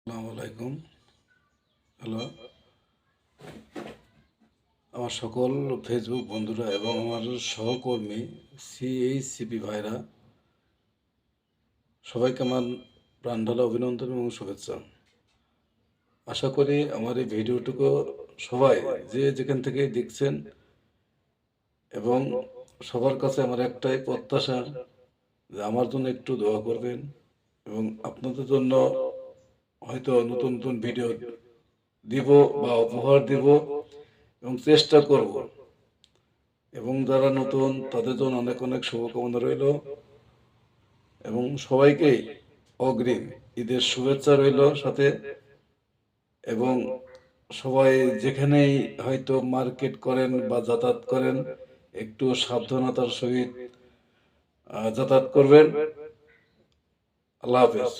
আসসালামু আলাইকুম। হ্যালো, আমার সকল ফেসবুক বন্ধুরা এবং আমার সহকর্মী সিএইচসিপি ভাইরা, সবাইকে আমার প্রাণঢালা অভিনন্দন এবং শুভেচ্ছা। আশা করি আমার এই ভিডিওটুকু সবাই যে যেখান থেকে দেখছেন, এবং সবার কাছে আমার একটাই প্রত্যাশা যে আমার জন্য একটু দোয়া করবেন, এবং আপনাদের জন্য হয়তো নতুন নতুন ভিডিও দিব বা উপহার দিব এবং চেষ্টা করব, এবং যারা নতুন তাদের জন্য অনেক অনেক শুভকামনা রইল, এবং সবাইকে অগ্রিম ঈদের শুভেচ্ছা রইল সাথে। এবং সবাই যেখানেই হয়তো মার্কেট করেন বা যাতায়াত করেন, একটু সাবধানতার সহিত যাতায়াত করবেন। আল্লাহ হাফেজ।